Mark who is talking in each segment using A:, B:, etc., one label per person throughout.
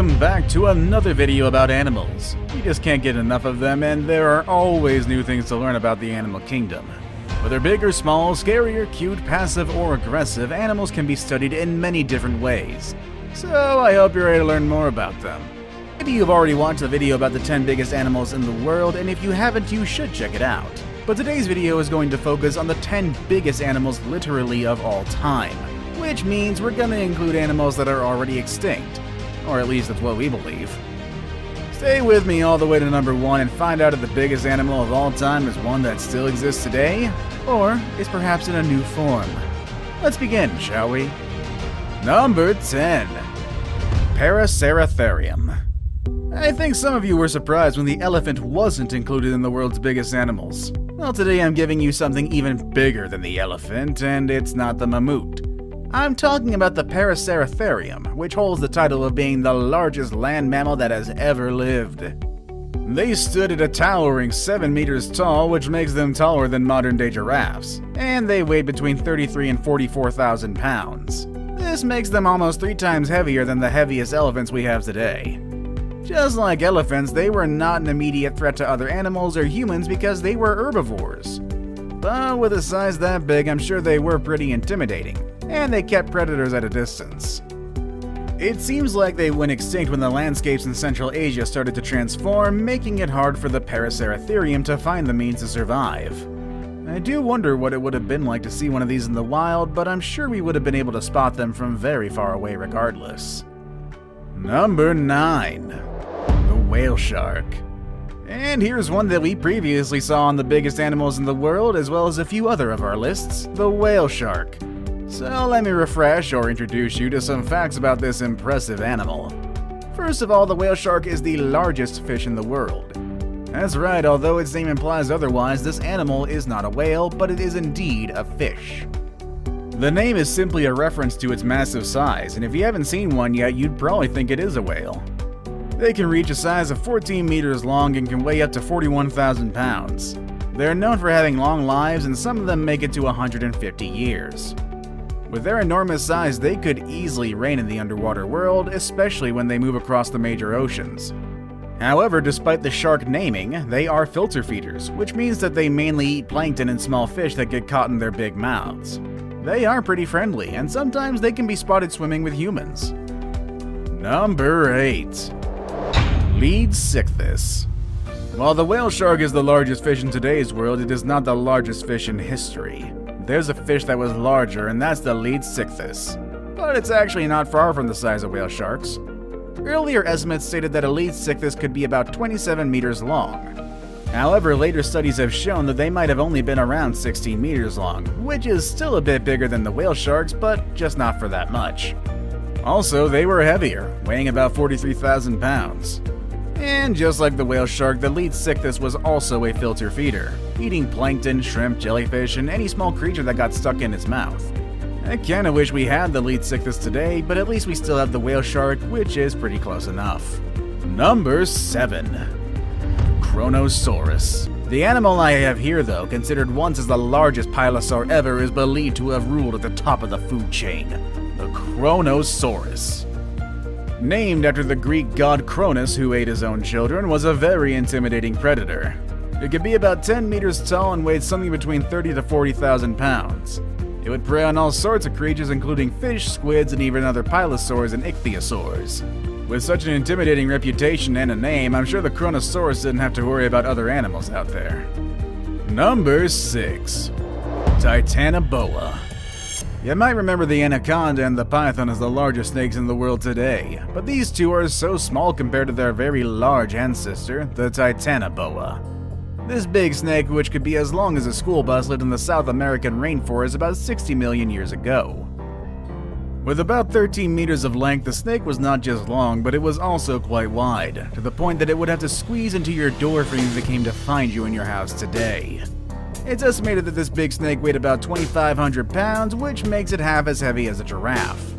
A: welcome back to another video about animals. You just can't get enough of them, and there are always new things to learn about the animal kingdom. Whether big or small, scary or cute, passive or aggressive, animals can be studied in many different ways. So I hope you're ready to learn more about them. Maybe you've already watched the video about the 10 biggest animals in the world, and if you haven't, you should check it out. But today's video is going to focus on the 10 biggest animals literally of all time, which means we're gonna include animals that are already extinct. Or at least that's what we believe. Stay with me all the way to number 1 and find out if the biggest animal of all time is one that still exists today, or is perhaps in a new form. Let's begin, shall we? Number 10. Paraceratherium. I think some of you were surprised when the elephant wasn't included in the world's biggest animals. Well, today I'm giving you something even bigger than the elephant, and it's not the mammoth. I'm talking about the Paraceratherium, which holds the title of being the largest land mammal that has ever lived. They stood at a towering 7 meters tall, which makes them taller than modern-day giraffes, and they weighed between 33 and 44,000 pounds. This makes them almost 3 times heavier than the heaviest elephants we have today. Just like elephants, they were not an immediate threat to other animals or humans because they were herbivores. But with a size that big, I'm sure they were pretty intimidating, and they kept predators at a distance. It seems like they went extinct when the landscapes in Central Asia started to transform, making it hard for the Paraceratherium to find the means to survive. I do wonder what it would have been like to see one of these in the wild, but I'm sure we would have been able to spot them from very far away regardless. Number 9. The whale shark. And here's one that we previously saw on the biggest animals in the world, as well as a few other of our lists, the whale shark. So let me refresh or introduce you to some facts about this impressive animal. First of all, the whale shark is the largest fish in the world. That's right, although its name implies otherwise, this animal is not a whale, but it is indeed a fish. The name is simply a reference to its massive size, and if you haven't seen one yet, you'd probably think it is a whale. They can reach a size of 14 meters long and can weigh up to 41,000 pounds. They're known for having long lives, and some of them make it to 150 years. With their enormous size, they could easily reign in the underwater world, especially when they move across the major oceans. However, despite the shark naming, they are filter feeders, which means that they mainly eat plankton and small fish that get caught in their big mouths. They are pretty friendly, and sometimes they can be spotted swimming with humans. Number 8. Leadsichthys. While the whale shark is the largest fish in today's world, it is not the largest fish in history. There's a fish that was larger, and that's the Leadsichthys. But it's actually not far from the size of whale sharks. Earlier estimates stated that a Leadsichthys could be about 27 meters long. However, later studies have shown that they might have only been around 16 meters long, which is still a bit bigger than the whale sharks, but just not for that much. Also, they were heavier, weighing about 43,000 pounds. And just like the whale shark, the Leadsichthys was also a filter feeder, eating plankton, shrimp, jellyfish, and any small creature that got stuck in its mouth. I kinda wish we had the Leadsichthys today, but at least we still have the whale shark, which is pretty close enough. Number 7. Kronosaurus. The animal I have here, though, considered once as the largest pilosaur ever, is believed to have ruled at the top of the food chain. The Kronosaurus. Named after the Greek god Cronus, who ate his own children, was a very intimidating predator. It could be about 10 meters tall and weighed something between 30 to 40,000 pounds. It would prey on all sorts of creatures, including fish, squids, and even other pilosaurs and ichthyosaurs. With such an intimidating reputation and a name, I'm sure the Kronosaurus didn't have to worry about other animals out there. Number 6. Titanoboa. You might remember the anaconda and the python as the largest snakes in the world today, but these two are so small compared to their very large ancestor, the Titanoboa. This big snake, which could be as long as a school bus, lived in the South American rainforest about 60 million years ago. With about 13 meters of length, the snake was not just long, but it was also quite wide, to the point that it would have to squeeze into your door frame if it came to find you in your house today. It's estimated that this big snake weighed about 2,500 pounds, which makes it half as heavy as a giraffe.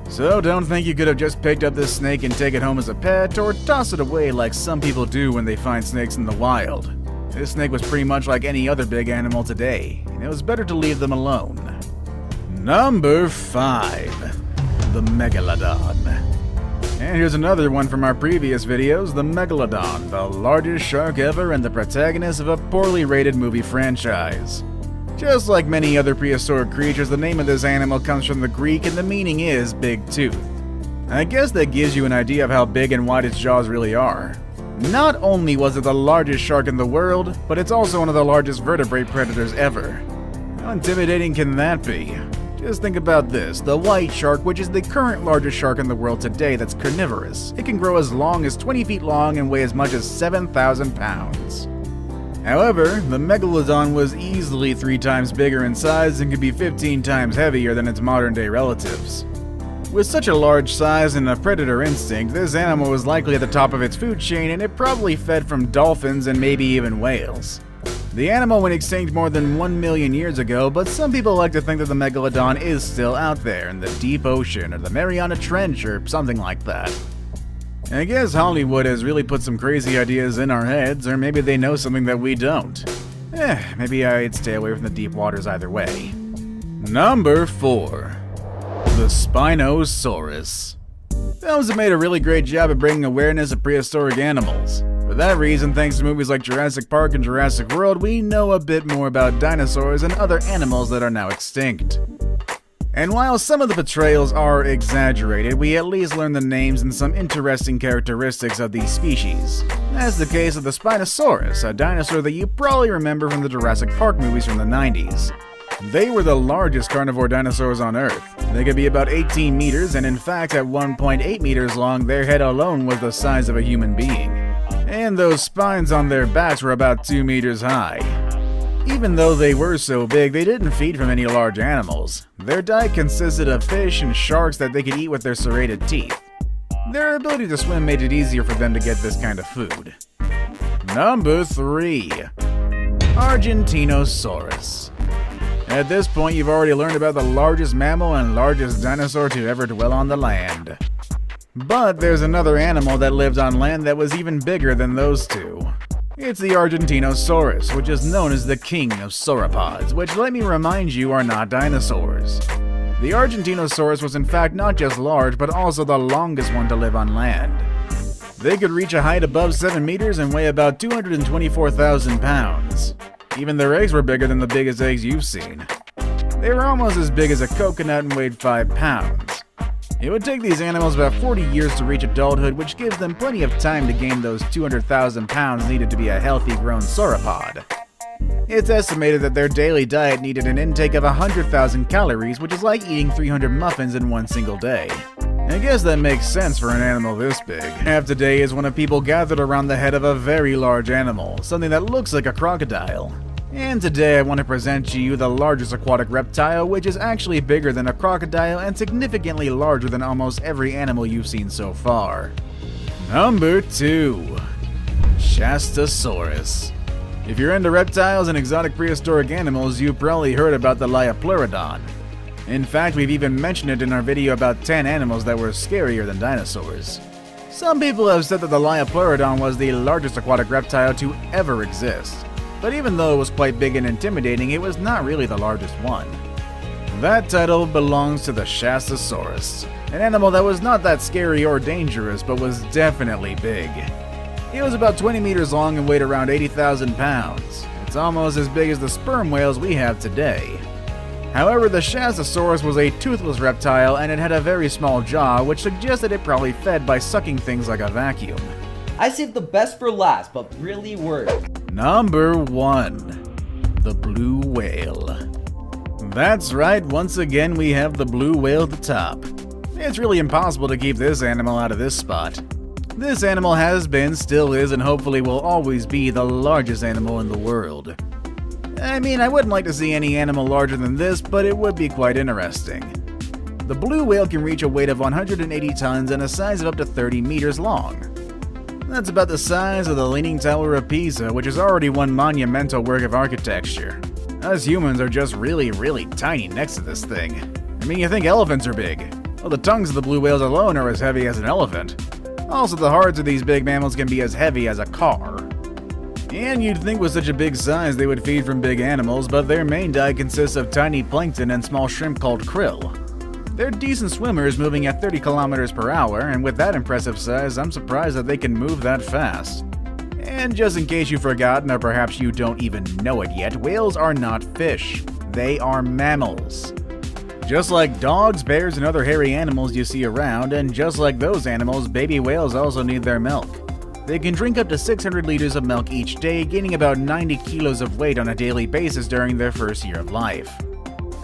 A: So don't think you could have just picked up this snake and take it home as a pet, or toss it away like some people do when they find snakes in the wild. This snake was pretty much like any other big animal today, and it was better to leave them alone. Number 5. The Megalodon. And here's another one from our previous videos, the Megalodon, the largest shark ever and the protagonist of a poorly rated movie franchise. Just like many other prehistoric creatures, the name of this animal comes from the Greek and the meaning is big tooth. I guess that gives you an idea of how big and wide its jaws really are. Not only was it the largest shark in the world, but it's also one of the largest vertebrate predators ever. How intimidating can that be? Just think about this, the white shark, which is the current largest shark in the world today that's carnivorous. It can grow as long as 20 feet long and weigh as much as 7,000 pounds. However, the Megalodon was easily 3 times bigger in size and could be 15 times heavier than its modern-day relatives. With such a large size and a predator instinct, this animal was likely at the top of its food chain and it probably fed from dolphins and maybe even whales. The animal went extinct more than 1 million years ago, but some people like to think that the Megalodon is still out there in the deep ocean or the Mariana Trench or something like that. I guess Hollywood has really put some crazy ideas in our heads, or maybe they know something that we don't. Maybe I'd stay away from the deep waters either way. Number 4. The Spinosaurus. Films have made a really great job of bringing awareness of prehistoric animals. For that reason, thanks to movies like Jurassic Park and Jurassic World, we know a bit more about dinosaurs and other animals that are now extinct. And while some of the portrayals are exaggerated, we at least learn the names and some interesting characteristics of these species. That's the case of the Spinosaurus, a dinosaur that you probably remember from the Jurassic Park movies from the 90s. They were the largest carnivore dinosaurs on Earth. They could be about 18 meters, and in fact at 1.8 meters long, their head alone was the size of a human being. And those spines on their backs were about 2 meters high. Even though they were so big, they didn't feed from any large animals. Their diet consisted of fish and sharks that they could eat with their serrated teeth. Their ability to swim made it easier for them to get this kind of food. Number 3. Argentinosaurus. At this point, you've already learned about the largest mammal and largest dinosaur to ever dwell on the land. But there's another animal that lived on land that was even bigger than those two. It's the Argentinosaurus, which is known as the king of sauropods, which, let me remind you, are not dinosaurs. The Argentinosaurus was in fact not just large, but also the longest one to live on land. They could reach a height above 7 meters and weigh about 224,000 pounds. Even their eggs were bigger than the biggest eggs you've seen. They were almost as big as a coconut and weighed 5 pounds. It would take these animals about 40 years to reach adulthood, which gives them plenty of time to gain those 200,000 pounds needed to be a healthy grown sauropod. It's estimated that their daily diet needed an intake of 100,000 calories, which is like eating 300 muffins in one single day. I guess that makes sense for an animal this big. Half today is when a people gathered around the head of a very large animal, something that looks like a crocodile. And today I want to present to you the largest aquatic reptile, which is actually bigger than a crocodile and significantly larger than almost every animal you've seen so far. Number 2. Shastasaurus. If you're into reptiles and exotic prehistoric animals, you've probably heard about the Liopleurodon. In fact, we've even mentioned it in our video about 10 animals that were scarier than dinosaurs. Some people have said that the Liopleurodon was the largest aquatic reptile to ever exist. But even though it was quite big and intimidating, it was not really the largest one. That title belongs to the Shastasaurus, an animal that was not that scary or dangerous, but was definitely big. It was about 20 meters long and weighed around 80,000 pounds. It's almost as big as the sperm whales we have today. However, the Shastasaurus was a toothless reptile and it had a very small jaw, which suggested it probably fed by sucking things like a vacuum.
B: I saved the best for last, but really worked.
A: Number 1. The blue whale. That's right, once again we have the blue whale at the top. It's really impossible to keep this animal out of this spot. This animal has been, still is, and hopefully will always be the largest animal in the world. I mean, I wouldn't like to see any animal larger than this, but it would be quite interesting. The blue whale can reach a weight of 180 tons and a size of up to 30 meters long. That's about the size of the Leaning Tower of Pisa, which is already one monumental work of architecture. Us humans are just really, really tiny next to this thing. I mean, you think elephants are big. Well, the tongues of the blue whales alone are as heavy as an elephant. Also, the hearts of these big mammals can be as heavy as a car. And you'd think with such a big size they would feed from big animals, but their main diet consists of tiny plankton and small shrimp called krill. They're decent swimmers, moving at 30 kilometers per hour, and with that impressive size, I'm surprised that they can move that fast. And just in case you've forgotten, or perhaps you don't even know it yet, whales are not fish. They are mammals. Just like dogs, bears, and other hairy animals you see around, and just like those animals, baby whales also need their milk. They can drink up to 600 liters of milk each day, gaining about 90 kilos of weight on a daily basis during their first year of life.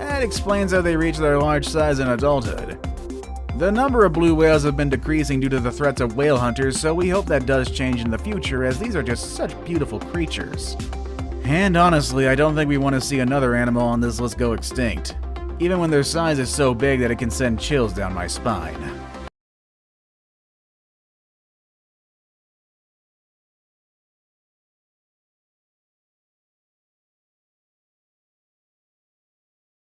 A: That explains how they reach their large size in adulthood. The number of blue whales have been decreasing due to the threats of whale hunters, so we hope that does change in the future, as these are just such beautiful creatures. And honestly, I don't think we want to see another animal on this list go extinct, even when their size is so big that it can send chills down my spine.